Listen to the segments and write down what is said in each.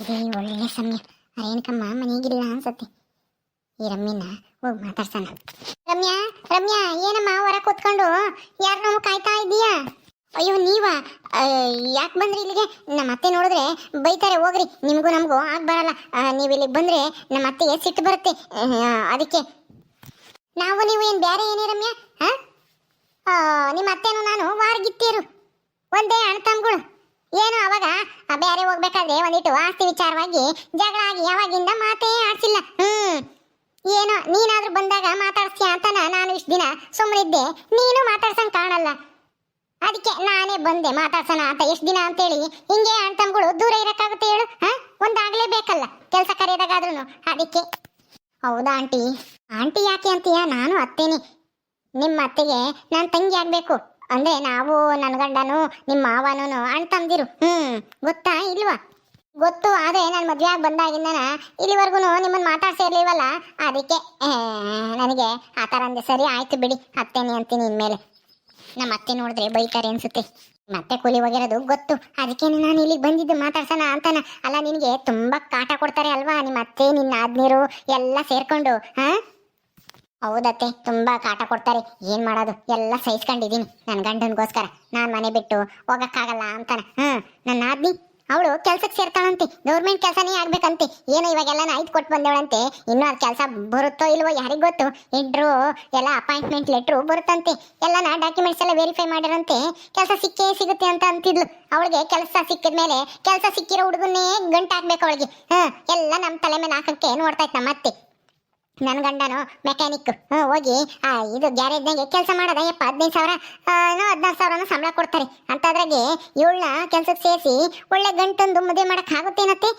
ಇದೇ ಒಳ್ಳೆ ಸಮಯ. ರೇಣುಕಮ್ಮ ಮನೆಗಿಲ್ಲ ಅನ್ಸತ್ತೆ. ಈ ರಮ್ಯನ ಹೋಗಿ ಮಾತಾಡ್ಸೋಣ. ರಮ್ಯಾ, ರಮ್ಯಾ, ಏನಮ್ಮ ಹೊರ ಕೂತ್ಕೊಂಡು ಯಾರನ್ನ ಕಾಯ್ತಾ ಇದೀಯಾ? ಅಯ್ಯೋ ನೀವಾ? ಯಾಕೆ ಬಂದ್ರಿ ಇಲ್ಲಿಗೆ? ನಮ್ಮ ಅತ್ತೆ ನೋಡಿದ್ರೆ ಬೈತಾರೆ, ಹೋಗ್ರಿ, ನಿಮಗೂ ನಮಗೂ ಆಗ ಬರಲ್ಲ. ನೀವು ಇಲ್ಲಿಗೆ ಬಂದ್ರೆ ನಮ್ಮ ಅತ್ತೆಗೆ ಸಿಟ್ಟು ಬರುತ್ತೆ. ಅದಕ್ಕೆ ನಾವು ನೀವು ಏನು ಬೇರೆ ಏನೇ ರಮ್ಯಾ? ನಿಮ್ಮ ಅತ್ತೆನೂ ನಾನು ವಾರಗಿತ್ತೀರು, ಒಂದೇ ಅಣ್ತಮ್ಗಳು. ಏನು ಅವಾಗ ಬೇರೆ ಹೋಗ್ಬೇಕಾದ್ರೆ ಒಂದಿಟ್ಟು ಆಸ್ತಿ ವಿಚಾರವಾಗಿ ಜಗಳ ಆಗಿ ಯಾವಾಗಿಂದ ಮಾತೇ ಆಡ್ಸಿಲ್ಲ. ಏನೋ ನೀನಾದ್ರೂ ಬಂದಾಗ ಮಾತಾಡ್ತೀಯ ಅಂತ ನಾನು ಇಷ್ಟು ದಿನ ಸುಮ್ಮನಿದ್ದೆ. ನೀನು ಮಾತಾಡ್ಸಂಗ್ ಕಾಣಲ್ಲ, ಅದಕ್ಕೆ ನಾನೇ ಬಂದೆ ಮಾತಾಡ್ಸೋಣ ಅಂತ. ಎಷ್ಟು ದಿನ ಅಂತೇಳಿ ಹಿಂಗೆ ಅಣ್ತಮ್ಗಳು ದೂರ ಇರಕ್ಕಾಗುತ್ತೆ ಹೇಳು? ಒಂದಾಗ್ಲೇಬೇಕಲ್ಲ ಕೆಲಸ ಕರೆಯೋದಾಗಾದ್ರೂ. ಅದಕ್ಕೆ. ಹೌದಾ ಆಂಟಿ? ಆಂಟಿ ಯಾಕೆ ಅಂತೀಯ? ನಾನು ಅತ್ತೇನೆ. ನಿಮ್ಮ ಅತ್ತೆಗೆ ನಾನು ತಂಗಿ ಆಗ್ಬೇಕು ಅಂದ್ರೆ ನಾವು ನನ್ನ ಗಂಡನು ನಿಮ್ಮ ಮಾವನೂ ಅಣ್ಣ ತಮ್ದಿರು. ಗೊತ್ತಾ ಇಲ್ವಾ? ಗೊತ್ತು. ಆದ್ರೆ ನಾನು ಮದುವೆ ಆಗಿ ಬಂದಾಗಿಂದನ ಇಲ್ಲಿವರೆಗೂ ನಿಮ್ಮನ್ನು ಮಾತಾಡ್ಸೇ ಇರ್ಲಿಲ್ವಲ್ಲ, ಅದಕ್ಕೆ ನನಗೆ ಆ ಥರ ಅಂದೆ. ಸರಿ ಆಯ್ತು ಬಿಡಿ, ಅತ್ತೇನೆ ಅಂತೀನಿ ಇನ್ಮೇಲೆ. ನಮ್ಮ ಅತ್ತೆ ನೋಡಿದ್ರೆ ಬೈತಾರೆ ಅನ್ಸುತ್ತೆ. ಮತ್ತೆ ಕೂಲಿ ಹೋಗಿರೋದು ಗೊತ್ತು, ಅದಕ್ಕೆ ನಾನು ಇಲ್ಲಿಗೆ ಬಂದಿದ್ದು ಮಾತಾಡ್ಸೋಣ ಅಂತಾನ. ಅಲ್ಲ, ನಿನಗೆ ತುಂಬಾ ಕಾಟ ಕೊಡ್ತಾರೆ ಅಲ್ವಾ ನಿಮ್ಮ ಅತ್ತೆ, ನಿನ್ನ ಆದ್ನೀರು ಎಲ್ಲ ಸೇರ್ಕೊಂಡು. ಹೌದತ್ತೆ, ತುಂಬಾ ಕಾಟ ಕೊಡ್ತಾರೆ. ಏನ್ ಮಾಡೋದು, ಎಲ್ಲ ಸಹಿಸ್ಕೊಂಡಿದೀನಿ ನನ್ನ ಗಂಡನ್ಗೋಸ್ಕರ. ನಾನ್ ಮನೆ ಬಿಟ್ಟು ಹೋಗಕ್ಕಾಗಲ್ಲ ಅಂತಾನ. ನನ್ನ ಆದ್ನಿ ಅವಳು ಕೆಲ್ಸಕ್ಕೆ ಸೇರ್ತಾಳಂತೆ, ಗೌರ್ಮೆಂಟ್ ಕೆಲಸನೇ ಆಗ್ಬೇಕಂತೆ. ಏನೋ ಇವಾಗೆಲ್ಲ ಐದು ಕೊಟ್ಟು ಬಂದೇವಳಂತೆ. ಇನ್ನೂ ಅದು ಕೆಲಸ ಬರುತ್ತೋ ಇಲ್ವೋ ಯಾರಿಗ್ ಗೊತ್ತು. ಇಂಟ್ರು ಎಲ್ಲ ಅಪಾಯಿಂಟ್ಮೆಂಟ್ ಲೆಟ್ರು ಬರುತ್ತಂತೆ. ಎಲ್ಲನ ಡಾಕ್ಯುಮೆಂಟ್ಸ್ ಎಲ್ಲ ವೆರಿಫೈ ಮಾಡಿರಂತೆ. ಕೆಲಸ ಸಿಕ್ಕೇ ಸಿಗುತ್ತೆ ಅಂತ ಅಂತಿದ್ಲು. ಅವಳಿಗೆ ಕೆಲಸ ಸಿಕ್ಕಿದ್ಮೇಲೆ ಕೆಲಸ ಸಿಕ್ಕಿರೋ ಹುಡುಗನ್ನೇ ಗಂಟು ಹಾಕ್ಬೇಕು ಅವಳಿಗೆ. ಎಲ್ಲ ನಮ್ಮ ತಲೆ ಮೇಲೆ ಹಾಕಕ್ಕೆ ನೋಡ್ತಾ ಇತ್ತು ನಮ್ಮ ಅತ್ತೆ. ನನ್ನ ಗಂಡನು ಮೆಕ್ಯಾನಿಕ್, ಹೋಗಿ ಇದು ಗ್ಯಾರೇಜ್ನಾಗೆ ಕೆಲಸ ಮಾಡೋದ. 15,000 16,000 ಸಂಬಳ ಕೊಡ್ತಾರೆ ಅಂತದ್ರಾಗೆ ಇವಳನ್ನ ಕೆಲ್ಸಕ್ಕೆ ಸೇರಿಸಿ ಒಳ್ಳೆ ಗಂಟೊಂದು ಮದುವೆ ಮಾಡಕ್ ಆಗುತ್ತೇನತ್ತೆ?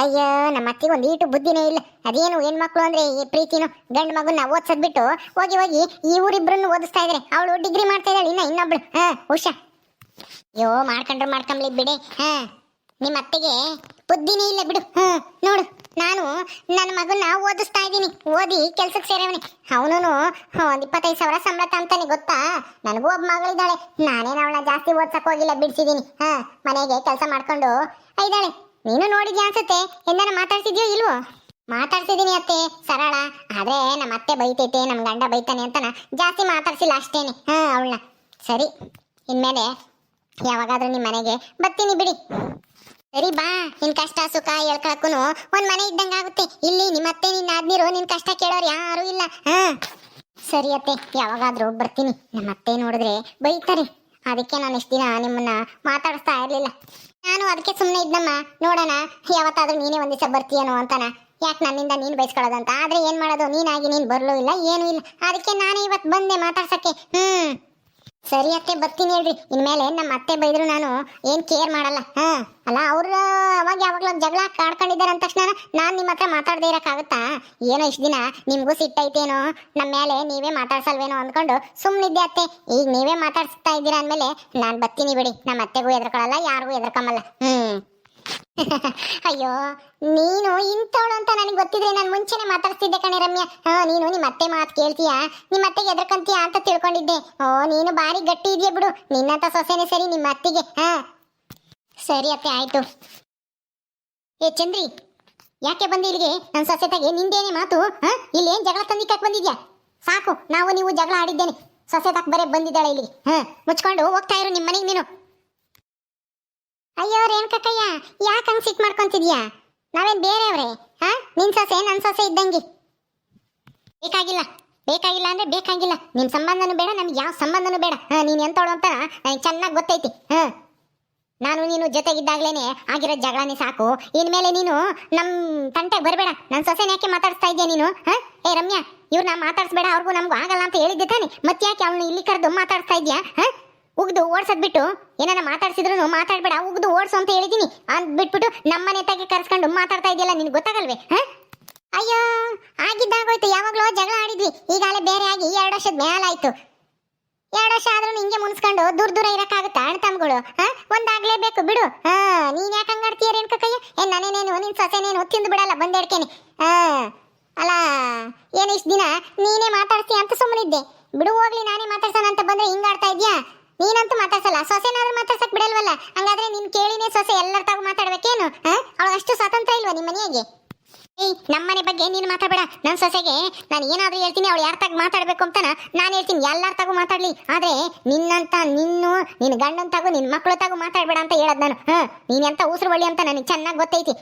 ಅಯ್ಯೋ, ನಮ್ಮ ಅತ್ತಿಗೆ ಒಂದು ಈಟು ಬುದ್ಧಿನೇ ಇಲ್ಲ. ಅದೇನು ಹೆಣ್ಮಕ್ಳು ಅಂದ್ರೆ ಈ ಪ್ರೀತಿನೋ ಗಂಡು ಮಗುನ ಓದ್ಸದ್ ಬಿಟ್ಟು ಹೋಗಿ ಹೋಗಿ ಈ ಊರಿಬ್ರನ್ನು ಓದಿಸ್ತಾ ಇದ್ರೆ. ಅವಳು ಡಿಗ್ರಿ ಮಾಡ್ತಾ ಇದ್ದಾಳೆ, ಇನ್ನೊಬ್ಳು ಉಷಾ. ಅಯ್ಯೋ, ಮಾಡ್ಕೊಂಡ್ಲಿ ಬಿಡೆ. ನಿಮ್ಮ ಅತ್ತೆಗೆ ಬುದ್ಧಿನೇ ಇಲ್ಲ ಬಿಡು. ನೋಡು, ನಾನು ನನ್ನ ಮಗನ್ನ ಓದಿಸ್ತಾ ಇದ್ದೀನಿ, ಓದಿ ಕೆಲ್ಸಕ್ಕೆ ಸೇರವನಿ. ಅವನು ಒಂದು 25,000 ಸಂಬಳ ತಂತಾನೆ, ಗೊತ್ತಾ? ನನಗೂ ಒಬ್ಬ ಮಗಳಿದ್ದಾಳೆ. ನಾನೇನು ಅವಳನ್ನ ಜಾಸ್ತಿ ಓದ್ಸಕ್ ಹೋಗಿಲ್ಲ, ಬಿಡಿಸಿದ್ದೀನಿ. ಮನೆಗೆ ಕೆಲಸ ಮಾಡ್ಕೊಂಡು ಇದ್ದಾಳೆ. ನೀನು ನೋಡಿದ್ಯಾ ಅನ್ಸುತ್ತೆ. ಎಂದಾನ ಮಾತಾಡ್ಸಿದ್ಯೋ ಇಲ್ವೋ? ಮಾತಾಡ್ಸಿದ್ದೀನಿ ಅತ್ತೆ, ಸರಳ. ಆದ್ರೆ ನಮ್ಮ ಅತ್ತೆ ಬೈತೈತೆ, ನಮ್ಮ ಗಂಡ ಬೈತಾನೆ ಅಂತನ ಜಾಸ್ತಿ ಮಾತಾಡ್ಸಿಲ್ಲ ಅಷ್ಟೇನೆ ಅವಳನ್ನ. ಸರಿ, ಇನ್ಮೇಲೆ ಯಾವಾಗಾದ್ರೂ ನಿಮ್ಮ ಮನೆಗೆ ಬರ್ತೀನಿ ಬಿಡಿ. ಸರಿ ಬಾ, ನಿನ್ ಕಷ್ಟ ಸುಖ ಹೇಳ್ಕೊಳಕ್ಕೂ ಒಂದ್ ಮನೆ ಇದ್ದಂಗ ಆಗುತ್ತೆ. ಇಲ್ಲಿ ನಿಮ್ಮತ್ತೆ ನಿನ್ನ ಆದ್ನೀರು ನಿನ್ ಕಷ್ಟ ಕೇಳೋರು ಯಾರು ಇಲ್ಲ. ಸರಿ ಅತ್ತೆ, ಯಾವಾಗಾದ್ರೂ ಬರ್ತೀನಿ. ನಮ್ಮ ಅತ್ತೆ ನೋಡಿದ್ರೆ ಬೈತಾರೆ, ಅದಕ್ಕೆ ನಾನು ಇಷ್ಟ ದಿನ ನಿಮ್ಮನ್ನ ಮಾತಾಡಿಸ್ತಾ ಇರ್ಲಿಲ್ಲ. ನಾನು ಅದಕ್ಕೆ ಸುಮ್ಮನೆ ಇದ್ನಮ್ಮ. ನೋಡೋಣ ಯಾವತ್ತಾದ್ರೂ ನೀನೇ ಒಂದ್ ದಿವಸ ಬರ್ತೀಯನೋ ಅಂತಾನ. ಯಾಕೆ ನನ್ನಿಂದ ನೀನ್ ಬೈಸ್ಕೊಳ್ಳೋದಂತ. ಆದ್ರೆ ಏನ್ ಮಾಡೋದು, ನೀನಾಗಿ ನೀನ್ ಬರ್ಲೂ ಇಲ್ಲ, ಏನೂ ಇಲ್ಲ. ಅದಕ್ಕೆ ನಾನೇ ಇವತ್ತು ಬಂದೆ ಮಾತಾಡ್ಸಕ್ಕೆ. ಸರಿ ಅತ್ತೆ, ಬರ್ತೀನಿ ಹೇಳ್ರಿ. ಇನ್ಮೇಲೆ ನಮ್ಮ ಅತ್ತೆ ಬೈದ್ರು ನಾನು ಏನ್ ಕೇರ್ ಮಾಡಲ್ಲ. ಅಲ್ಲ, ಅವ್ರು ಅವಾಗ ಯಾವಾಗ್ಲೂ ಜಗಳ ಕಾಡ್ಕೊಂಡಿದ್ದಾರೆ ಅಂದ ತಕ್ಷಣ ನಾನ್ ನಿಮ್ಮ ಹತ್ರ ಮಾತಾಡದೇ ಇರಕ್ಕಾಗುತ್ತಾ? ಏನೋ ಇಷ್ಟ ದಿನ ನಿಮ್ಗೂ ಸಿಟ್ಟೈತೇನೋ, ನಮ್ಮ ಮೇಲೆ ನೀವೇ ಮಾತಾಡ್ಸಲ್ವೇನೋ ಅಂದ್ಕೊಂಡು ಸುಮ್ಮನಿದ್ದೆ ಅತ್ತೆ. ಈಗ ನೀವೇ ಮಾತಾಡ್ಸ್ತಾ ಇದ್ದೀರಾ ಅಂದ್ಮೇಲೆ ನಾನ್ ಬರ್ತೀನಿ ಬಿಡಿ. ನಮ್ಮ ಅತ್ತೆಗೂ ಎದ್ರಕೊಳ್ಳಲ್ಲ, ಯಾರಿಗೂ ಎದ್ರಕಮ್ಮಲ್ಲ. ಅಯ್ಯೋ, ನೀನು ಇಂಥವಳು ಅಂತ ನನಗೆ ಗೊತ್ತಿದ್ರೆ ನಾನು ಮುಂಚೆನೆ ಮಾತಾಡ್ತಿದ್ದೆ ಕಣೆ ರಮ್ಯಾ. ನೀನು ನಿಮ್ಮ ಅತ್ತೆ ಮಾತು ಕೇಳ್ತೀಯಾ, ನಿಮ್ಮ ಅತ್ತೆಗೆ ಎದ್ರಕಂತೀಯ ಅಂತ ತಿಳ್ಕೊಂಡಿದ್ದೆ. ನೀನು ಬಾರಿ ಗಟ್ಟಿ ಇದೆಯಾ ಬಿಡು. ನಿನ್ನಂತ ಸೊಸೆನೆ ಸರಿ ನಿಮ್ಮ ಅತ್ತಿಗೆ. ಸರಿ ಅತ್ತೆ, ಆಯ್ತು. ಚಂದ್ರಿ, ಯಾಕೆ ಬಂದಿ ಇಲ್ಲಿಗೆ? ನನ್ನ ಸೊಸೆ ತಗೆ ನಿಂದೇನೆ ಮಾತು? ಇಲ್ಲಿ ಏನ್ ಜಗಳ ತಂದಿಕ್ಕಕ್ಕೆ ಬಂದಿದ್ಯಾ? ಸಾಕು, ನಾವು ನೀವು ಜಗಳ ಆಡಿದ್ದೇನೆ. ಸೊಸೆ ತಕ್ಕ ಬರೇ ಬಂದಿದ್ದಾಳೆ ಇಲ್ಲಿಗೆ. ಮುಚ್ಕೊಂಡು ಹೋಗ್ತಾ ಇರು ನಿಮ್ಮ ಮನೆಗೆ ನೀನು. ಅಯ್ಯೋ ರೇಣುಕಕ್ಕಯ್ಯ, ಯಾಕೆ ಹಂಗೆ ಸಿಟ್ ಮಾಡ್ಕೊಂತಿದ್ಯಾ? ನಾವೇನ್ ಬೇರೆಯವ್ರೆ? ನಿನ್ ಸೊಸೆ ನನ್ನ ಸೊಸೆ ಇದ್ದಂಗೆ. ಬೇಕಾಗಿಲ್ಲ ಅಂದ್ರೆ ಬೇಕಾಗಿಲ್ಲ. ನಿಮ್ ಸಂಬಂಧನೂ ಬೇಡ, ನಮ್ಗೆ ಯಾವ ಸಂಬಂಧನೂ ಬೇಡ. ನೀನ್ ಎಂತೋಳು ಅಂತ ನನಗೆ ಚೆನ್ನಾಗಿ ಗೊತ್ತೈತಿ. ನಾನು ನೀನು ಜೊತೆಗಿದ್ದಾಗ್ಲೇನೆ ಆಗಿರೋ ಜಗಳನೇ ಸಾಕು. ಇನ್ಮೇಲೆ ನೀನು ನಮ್ ತಂಟೆಗೆ ಬರಬೇಡ. ನನ್ನ ಸೊಸೆನ ಯಾಕೆ ಮಾತಾಡ್ಸ್ತಾ ಇದೆಯಾ ನೀನು? ಏ ರಮ್ಯಾ, ಇವ್ರನ್ನ ಮಾತಾಡ್ಸ್ಬೇಡ, ಅವ್ರಿಗೂ ನಮ್ಗೂ ಆಗಲ್ಲ ಅಂತ ಹೇಳಿದ್ದೆ ತಾನೆ. ಮತ್ತೆ ಯಾಕೆ ಅವಳನ್ನ ಇಲ್ಲಿ ಕರೆದು ಮಾತಾಡ್ಸ್ತಾ ಇದೆಯಾ? ಉಗ್ದು ಓಡ್ಸದ್ ಬಿಟ್ಟು ಏನಾರ ಮಾತಾಡ್ಸಿದ್ರು ಮಾತಾಡ್ಬೇಡ, ಉಗ್ದು ಓಡ್ಸು ಅಂತ ಹೇಳಿದೀನಿ ಅಂದ್ಬಿಟ್ಬಿಟ್ಟು ನಮ್ಮನೆ ತಾಗೆ ಕರ್ಸ್ಕೊಂಡು ಮಾತಾಡ್ತಾ ಇದೆಯಲ್ಲ, ನಿನ್ಗೆ ಗೊತ್ತಾಗಲ್ವೇ? ಅಯ್ಯೋ, ಆಗಿದ್ದಾಗೋಯ್ತು. ಯಾವಾಗ್ಲೋ ಜಗಳ ಆಡಿದ್ವಿ, ಈಗಾಗಲೇ ಬೇರೆ ಆಗಿ 2 ವರ್ಷದ ಮೇಲಾಯ್ತು. 2 ವರ್ಷ ಆದ್ರೂ ಹಿಂಗೆ ಮುನ್ಸ್ಕೊಂಡು ದೂರ ಇರಕ್ಕಾಗುತ್ತಾ? ಅಣ್ಣ ತಮ್ಗಳು ಒಂದಾಗ್ಲೇಬೇಕು ಬಿಡು. ನೀನ್ ಯಾಕೆ ಹಂಗಾಡ್ತೀಯ ರೇಣುಕಕ್ಕಯ್ಯ? ನಾನೇನೇನು ನಿನ್ ಸೊಸೆನೇನು ತಿಂದು ಬಿಡಲ್ಲ ಬಂದೇಡ್ಕೇನೆ. ಅಲ್ಲ, ಏನು ಇಷ್ಟ ದಿನ ನೀನೇ ಮಾತಾಡ್ತೀಯ ಅಂತ ಸುಮ್ಮನಿದ್ದೆ. ಬಿಡು ಹೋಗ್ಲಿ, ನಾನೇ ಮಾತಾಡ್ಸೋಣ ಅಂತ ಬಂದ್ರೆ ಹಿಂಗಾಡ್ತಾ ಇದ್ಯಾ? ನೀನಂತೂ ಮಾತಾಡ್ಸಲ್ಲ, ಸೊಸೆನಾದ್ರೂ ಮಾತಾಡ್ಸಕ್ ಬಿಡಲ್ವಲ್ಲ. ಹಂಗಾದ್ರೆ ನಿನ್ ಕೇಳಿನೇ ಸೊಸೆ ಎಲ್ಲರ ತಾವು ಮಾತಾಡ್ಬೇಕೇನು? ಅವಳು ಅಷ್ಟು ಸ್ವಾತಂತ್ರ್ಯ ಇಲ್ವಾ ನಿಮ್ಮ ಮನೆಯಾಗೆ? ಏಯ್, ನಮ್ಮನೆ ಬಗ್ಗೆ ನೀನು ಮಾತಾಡಬೇಡ. ನನ್ನ ಸೊಸೆಗೆ ನಾನು ಏನಾದ್ರೂ ಹೇಳ್ತೀನಿ, ಅವಳು ಯಾರ ತಾಗ ಮಾತಾಡ್ಬೇಕು ಅಂತ ನಾನು ಹೇಳ್ತೀನಿ, ಎಲ್ಲರ ತಾಗೂ ಮಾತಾಡ್ಲಿ. ಆದ್ರೆ ನಿನ್ನಂತ ನಿನ್ನ ಗಂಡನ ತಾಗೂ ನಿನ್ನ ಮಕ್ಕಳ ತಾಗೂ ಮಾತಾಡ್ಬೇಡ ಅಂತ ಹೇಳದ್ ನಾನು. ನೀನ್ ಎಂತ ಉಸಿರು ಒಳ್ಳಿ ಅಂತ ನನಗೆ ಚೆನ್ನಾಗಿ ಗೊತ್ತೈತಿ.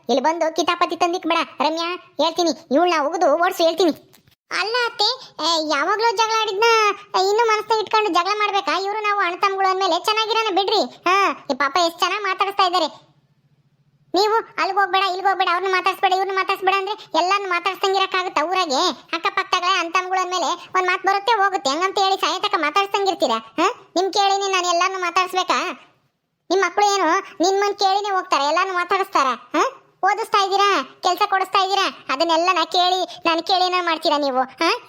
ಇಲ್ಲಿ ಬಂದು ಕಿತಾಪತಿ ತಂದಿಕ್ ಬೇಡ ರಮ್ಯಾ, ಹೇಳ್ತೀನಿ, ಇವಳನ್ನ ಉಗಿದು ಓಡಿಸಿ ಹೇಳ್ತೀನಿ. ಅಲ್ಲ ಅತ್ತೆ, ಯಾವಾಗ್ಲೂ ಜಗಳ ಆಡಿದ್ನ ಇನ್ನು ಮನಸ್ನಾಗ ಇಟ್ಕೊಂಡು ಜಗಳ ಮಾಡ್ಬೇಕಾ? ಇವರು ನಾವು ಅಣ್ಣ ತಮ್ಮಗಳು ಅಂದ್ಮೇಲೆ ಚೆನ್ನಾಗಿರೋಣ ಬಿಡ್ರಿ. ಈ ಪಾಪ ಎಷ್ಟು ಚೆನ್ನಾಗಿ ಮಾತಾಡಿಸ್ತಾ ಇದ್ದಾರೆ. ನೀವು ಅಲ್ಲಿಗೆ ಹೋಗ್ಬೇಡ, ಇಲ್ಲಿಗೆ ಹೋಗ್ಬೇಡ, ಅವ್ರನ್ನ ಮಾತಾಡ್ಸ್ಬೇಡ, ಇವ್ರನ್ನ ಮಾತಾಡ್ಸ್ಬೇಡ ಅಂದ್ರೆ ಎಲ್ಲಾನು ಮಾತಾಡ್ಸಂಗಿರಕ್ಕಾಗುತ್ತೆ ಊರಾಗೆ? ಅಕ್ಕಪಕ್ಕಗಳ ಅಂತಮ್ಗಳು ಅಂದ್ಮೇಲೆ ಒಂದ್ ಮಾತು ಬರುತ್ತೆ ಹೋಗುತ್ತೆ, ಹಂಗಂತ ಹೇಳಿ ಸಾಯತಕ್ಕ ಮಾತಾಡ್ಸಂಗಿರ್ತೀರಾ? ನಿಮ್ ಕೇಳಿನಿ ನಾನು ಎಲ್ಲಾನು ಮಾತಾಡ್ಸ್ಬೇಕಾ? ನಿಮ್ ಮಕ್ಳು ಏನು ನಿಮ್ಮನ್ ಕೇಳಿನೇ ಹೋಗ್ತಾರ, ಎಲ್ಲಾನು ಮಾತಾಡಿಸ್ತಾರ? ಓದಿಸ್ತಾ ಇದ್ದೀರಾ, ಕೆಲಸ ಕೊಡಿಸ್ತಾ ಇದ್ದೀರಾ, ಅದನ್ನೆಲ್ಲ ನಾನು ಕೇಳಿನ ಮಾಡ್ತೀರಾ ನೀವು?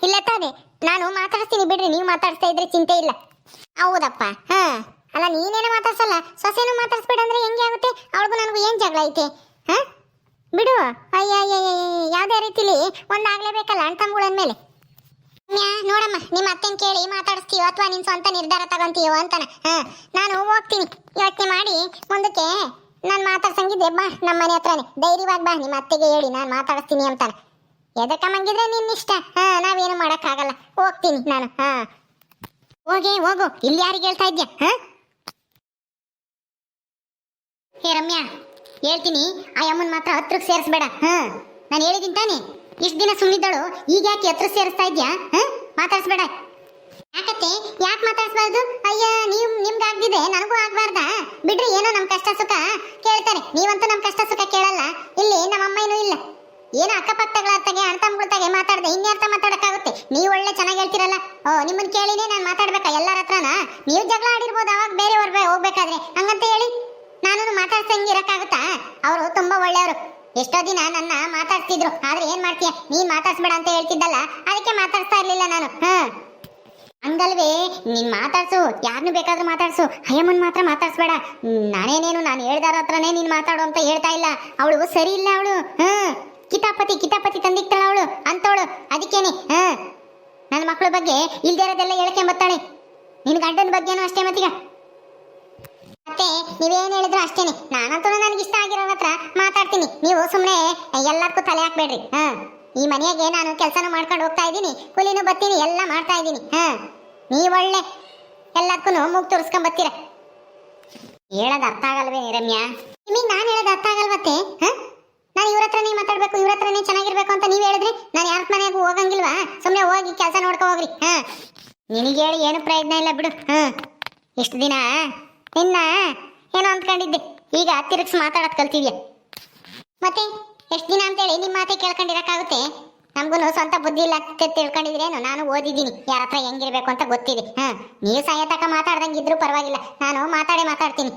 ಇಲ್ಲ ತಾನೆ, ನಾನು ಮಾತಾಡಿಸ್ತೀನಿ ಬಿಡ್ರಿ, ನೀವು ಮಾತಾಡಿಸ್ತಾ ಇದ್ರೆ ಚಿಂತೆ ಇಲ್ಲ. ಹೌದಪ್ಪ. ಅಲ್ಲ, ನೀನೇನು ಮಾತಾಡ್ಸಲ್ಲ, ಸೊಸೆನೂ ಮಾತಾಡ್ಸ್ಬೇಡ ಅಂದ್ರೆ ಹೆಂಗೆ ಆಗುತ್ತೆ? ಅವಳಿಗೂ ನನಗೂ ಏನ್ ಜಗಳ ಐತೆ? ಬಿಡು. ಅಯ್ಯ, ಯಾವ್ದೇ ರೀತಿಲಿ ಒಂದಾಗ್ಲೇಬೇಕಲ್ಲ ಅಣ್ಣ ತಮ್ಮಗಳ ಮೇಲೆ. ನೋಡಮ್ಮ, ನಿಮ್ಮ ಅತ್ತೆನ್ ಕೇಳಿ ಮಾತಾಡಿಸ್ತೀಯೋ ಅಥವಾ ನಿನ್ ಸ್ವಂತ ನಿರ್ಧಾರ ತಗೊಂತೀಯೋ ಅಂತಾನ. ನಾನು ಹೋಗ್ತೀನಿ, ಯೋಚನೆ ಮಾಡಿ ಮುಂದಕ್ಕೆ ನಾನು ಮಾತಾಡ್ಸಂಗಿದ್ದೆ ಬಾ, ನಮ್ಮ ಮನೆ ಹತ್ರನೇ ಧೈರ್ಯವಾಗಿ ಬಾ, ನಿಮ್ಮ ಅತ್ತೆಗೆ ಹೇಳಿ ನಾನು ಮಾತಾಡಿಸ್ತೀನಿ ಅಂತಾನ. ಎದಕ್ಕ ಮಂಗಿದ್ರೆ ನಿನ್ನಿಷ್ಟ, ನಾವೇನು ಮಾಡಕ್ಕಾಗಲ್ಲ. ಹೋಗ್ತೀನಿ ನಾನು. ಹೋಗು, ಇಲ್ಲಿ ಯಾರಿಗೆ ಹೇಳ್ತಾ ಇದ್ಯಾ? ಹೇ ರಮ್ಯಾ, ಹೇಳ್ತೀನಿ, ಆ ಅಮ್ಮನ್ ಮಾತ್ರ ಹತ್ರಕ್ಕೆ ಸೇರಿಸ್ಬೇಡ. ನಾನು ಹೇಳಿದ್ದೀನಿ ತಾನೆ, ಇಷ್ಟು ದಿನ ಸುಮ್ಮನಿದ್ದಳು, ಈಗ ಯಾಕೆ ಹತ್ರ ಸೇರಿಸ್ತಾ ಇದ್ಯಾ? ಮಾತಾಡ್ಸ್ಬೇಡ. ಯಾಕತ್ತೆ, ಯಾಕೆ ಮಾತಾಡ್ಸ್ಬಾರ್ದು? ಅಯ್ಯ, ನಿಮ್ಗೆ ಆಗ್ದಿದೆ ನನಗೂ ಆಗ್ಬಾರ್ದ? ಬಿಡ್ರಿ, ಏನೋ ನಮ್ಮ ಕಷ್ಟ ಸುಖ ಕೇಳ್ತಾರೆ, ನೀವಂತೂ ನಮ್ಮ ಕಷ್ಟ ಸುಖ ಕೇಳಲ್ಲ. ಇಲ್ಲಿ ನಮ್ಮ ಅಮ್ಮನೂ ಇಲ್ಲ, ಏನೋ ಅಕ್ಕಪಕ್ಕಗಳಾರ್ತಾಗೆ ಅಣ್ಣ ತಮ್ಮಗಳಾಗೆ ಮಾತಾಡ್ದೆ, ಇನ್ಯಾರ್ಥ ಮಾತಾಡಕ್ಕಾಗುತ್ತೆ? ನೀವು ಒಳ್ಳೆ ಚೆನ್ನಾಗಿ ಹೇಳ್ತಿರಲ್ಲ. ನಿಮ್ಮನ್ನ ಕೇಳಿನೇ ನಾನು ಮಾತಾಡ್ಬೇಕಾ ಎಲ್ಲರ ಹತ್ರನ? ನೀವು ಜಗಳ ಆಡಿರ್ಬೋದು ಅವಾಗ ಬೇರೆಯವ್ರ ಹೋಗ್ಬೇಕಾದ್ರೆ, ಹಂಗಂತ ಹೇಳಿ ನಾನು ಮಾತಾಡ್ಸಂಗೆ ಇರಕ್ಕಾಗುತ್ತಾ? ಅವರು ತುಂಬಾ ಒಳ್ಳೆಯವರು, ಎಷ್ಟೋ ದಿನ ನನ್ನ ಮಾತಾಡ್ತಿದ್ರು. ಆದ್ರೆ ಏನ್ ಮಾಡ್ತೀಯ, ನೀನ್ ಮಾತಾಡ್ಸ್ಬೇಡ ಅಂತ ಹೇಳ್ತಿದ್ದಲ್ಲ, ಅದಕ್ಕೆ ಮಾತಾಡ್ಸ್ತಾ ಇರ್ಲಿಲ್ಲ ನಾನು. ಹಂಗಲ್ವೇ, ನೀನ್ ಮಾತಾಡ್ಸು, ಯಾರನ್ನು ಬೇಕಾದ್ರೂ ಮಾತಾಡ್ಸು, ಅಯ್ಯಮ್ಮನ್ ಮಾತ್ರ ಮಾತಾಡ್ಸ್ಬೇಡ. ನಾನು ಹೇಳ್ದಾರ ಹತ್ರನೇ ನೀನ್ ಮಾತಾಡು ಅಂತ ಹೇಳ್ತಾ ಇಲ್ಲ. ಅವಳು ಸರಿ ಇಲ್ಲ, ಅವಳು ಕಿತಾಪತಿ ತಂದಿಕ್ತಾಳ ಅವಳು ಅಂತವಳು. ಅದಕ್ಕೇನೆ ನನ್ನ ಮಕ್ಕಳ ಬಗ್ಗೆ ಇಲ್ದಿರೋದೆಲ್ಲ ಹೇಳ್ಕೊಂಡ್ ಬರ್ತಾಳೆ. ನಿನ್ ಗಂಡನ ಬಗ್ಗೆನೂ ಅಷ್ಟೇ. ಮತ್ತೀಗ ಮತ್ತೆ ನೀವೇನ್ ಹೇಳಿದ್ರು ಅಷ್ಟೇನೆ, ನಾನಂತೂ ನನಗೆ ಇಷ್ಟ ಆಗಿರೋ ಹತ್ರ ಮಾತಾಡ್ತೀನಿ. ನೀವು ಸುಮ್ಮನೆ ಎಲ್ಲದಕ್ಕೂ ತಲೆ ಹಾಕ್ಬೇಡ್ರಿ. ಈ ಮನೆಯಾಗೆ ನಾನು ಕೆಲಸನೂ ಮಾಡ್ಕೊಂಡು ಹೋಗ್ತಾ ಇದ್ದೀನಿ, ಕೂಲಿನೂ ಬರ್ತೀನಿ, ಎಲ್ಲ ಮಾಡ್ತಾ ಇದ್ದೀನಿ. ನೀವು ಒಳ್ಳೆ ಎಲ್ಲದಕ್ಕೂ ಮೂಗ್ ತೋರಿಸ್ಕೊಂಡ್ ಬರ್ತೀರ. ಹೇಳೋದು ಅರ್ಥ ಆಗಲ್ವೇ ರಮ್ಯಾ? ನಿಮಗೆ ನಾನು ಹೇಳೋದು ಅರ್ಥ ಆಗಲ್ವತ್ತೆ? ನಾನು ಇವ್ರ ಹತ್ರನೇ ಮಾತಾಡ್ಬೇಕು, ಇವ್ರ ಹತ್ರನೇ ಚೆನ್ನಾಗಿರ್ಬೇಕು ಅಂತ ನೀವು ಹೇಳಿದ್ರಿ, ನಾನು ಯಾರ ಮನೆಯಾಗೂ ಹೋಗಂಗಿಲ್ವಾ? ಸುಮ್ಮನೆ ಹೋಗಿ ಕೆಲಸ ನೋಡ್ಕೊ ಹೋಗ್ರಿ. ನಿನಗೆ ಹೇಳಿ ಏನು ಪ್ರಯೋಜನ ಇಲ್ಲ ಬಿಡು. ಇಷ್ಟು ದಿನ ನಿನ್ನ ಏನೋ ಅಂದ್ಕೊಂಡಿದ್ದೆ, ಈಗ ತಿರುಗಿಸಿ ಮಾತಾಡೋದು ಕಲ್ತಿದ್ಯಾ. ಮತ್ತೆ ಎಷ್ಟು ದಿನ ಅಂತೇಳಿ ನಿಮ್ಮ ಮಾತೆ ಕೇಳ್ಕೊಂಡಿರಕ್ಕಾಗುತ್ತೆ? ನಮಗೂ ಸ್ವಂತ ಬುದ್ಧಿ ಇಲ್ಲ ಅಂತ ತಿಳ್ಕೊಂಡಿದ್ರೇನು? ನಾನು ಓದಿದ್ದೀನಿ, ಯಾರ ಹತ್ರ ಹೆಂಗಿರ್ಬೇಕು ಅಂತ ಗೊತ್ತಿದೆ. ನೀವು ಸಾಯತಕ ಮಾತಾಡ್ದಂಗಿದ್ರು ಪರವಾಗಿಲ್ಲ, ನಾನು ಮಾತಾಡ್ತೀನಿ.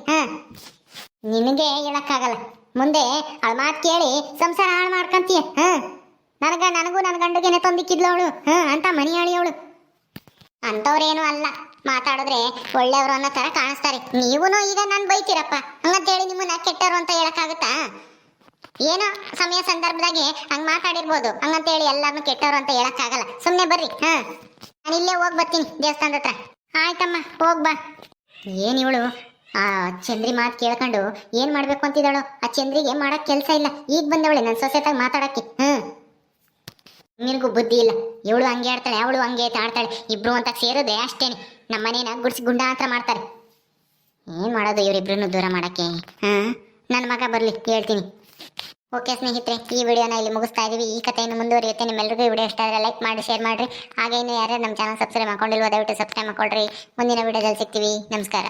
ನಿನಗೆ ಹೇಳಕ್ಕಾಗಲ್ಲ, ಮುಂದೆ ಅವಳ ಮಾತು ಕೇಳಿ ಸಂಸಾರ ಹಾಳು ಮಾಡ್ಕೊಂತೀಯ. ನನಗೂ ನನ್ನ ಗಂಡುಗೆನೆ ತಂದಿಕ್ಕಿದ್ಲು ಅವಳು, ಅಂತ ಮನಿಯಾಳಿ ಅವಳು. ಅಂತವ್ರೇನು ಅಲ್ಲ, ಮಾತಾಡಿದ್ರೆ ಒಳ್ಳೆಯವರು ಅನ್ನೋ ತರ ಕಾಣಿಸ್ತಾರೆ. ನೀವೂ ಈಗ ನಾನು ಬೈತೀರಪ್ಪ ಹಂಗಂತೇಳಿ ನಿಮ್ಮನ್ನ ಕೆಟ್ಟವರು ಅಂತ ಹೇಳಕ್ಕಾಗುತ್ತಾ? ಏನೋ ಸಮಯ ಸಂದರ್ಭದಾಗೆ ಹಂಗ್ ಮಾತಾಡಿರ್ಬೋದು, ಹಂಗಂತೇಳಿ ಎಲ್ಲಾರನ್ನು ಕೆಟ್ಟವರು ಅಂತ ಹೇಳಕ್ಕಾಗಲ್ಲ. ಸುಮ್ಮನೆ ಬರ್ರಿ. ನಾನು ಇಲ್ಲೇ ಹೋಗಿ ಬರ್ತೀನಿ ದೇವಸ್ಥಾನದ ಹತ್ರ. ಆಯ್ತಮ್ಮ, ಹೋಗ್ಬಾ. ಏನ್ ಇವಳು ಆ ಚಂದ್ರಿ ಮಾತು ಕೇಳ್ಕೊಂಡು ಏನ್ ಮಾಡ್ಬೇಕು ಅಂತಿದ್ದಾಳು? ಆ ಚಂದ್ರಿಗೆ ಮಾಡಕ್ ಕೆಲ್ಸ ಇಲ್ಲ, ಈಗ ಬಂದವಳೆ ನನ್ನ ಸೊಸೆತಾಗ ಮಾತಾಡಕ್ಕೆ. ನಿನಗೂ ಬುದ್ಧಿ ಇಲ್ಲ. ಇವಳು ಹಂಗೆ ಆಡ್ತಾಳೆ, ಅವಳು ಹಂಗೆ ಆಡ್ತಾಳೆ, ಇಬ್ರು ಅಂತ ಸೇರೋದೆ ಅಷ್ಟೇನೆ. ನಮ್ಮನೇನ ಗುಡ್ಸಿ ಗುಂಡಾಂತರ ಮಾಡ್ತಾರೆ. ಏನ್ ಮಾಡೋದು ಇವರಿಬ್ರನ್ನು ದೂರ ಮಾಡಕ್ಕೆ? ನನ್ನ ಮಗ ಬರ್ಲಿ, ಹೇಳ್ತೀನಿ. ಓಕೆ ಸ್ನೇಹಿತರೆ, ಈ ವಿಡಿಯೋನ ಇಲ್ಲಿ ಮುಗಿಸ್ತಾ ಇದೀವಿ. ಈ ಕಥೆಯನ್ನು ಮುಂದುವರಿಯುತ್ತೆ. ನಿಮ್ಮೆಲ್ಲರಿಗೂ ಈ ವಿಡಿಯೋ ಇಷ್ಟ ಆದರೆ ಲೈಕ್ ಮಾಡಿ, ಶೇರ್ ಮಾಡಿರಿ. ಹಾಗೆ ಇನ್ನು ಯಾರ್ಯಾರು ನಮ್ಮ ಚಾನಲ್ ಸಬ್ಸ್ಕ್ರೈಬ್ ಮಾಡ್ಕೊಂಡಿಲ್ವೋ ದಯವಿಟ್ಟು ಸಬ್ಸ್ಕ್ರೈಬ್ ಮಾಡ್ಕೊಳ್ರಿ. ಮುಂದಿನ ವಿಡಿಯೋದಲ್ಲಿ ಸಿಗ್ತೀವಿ. ನಮಸ್ಕಾರ.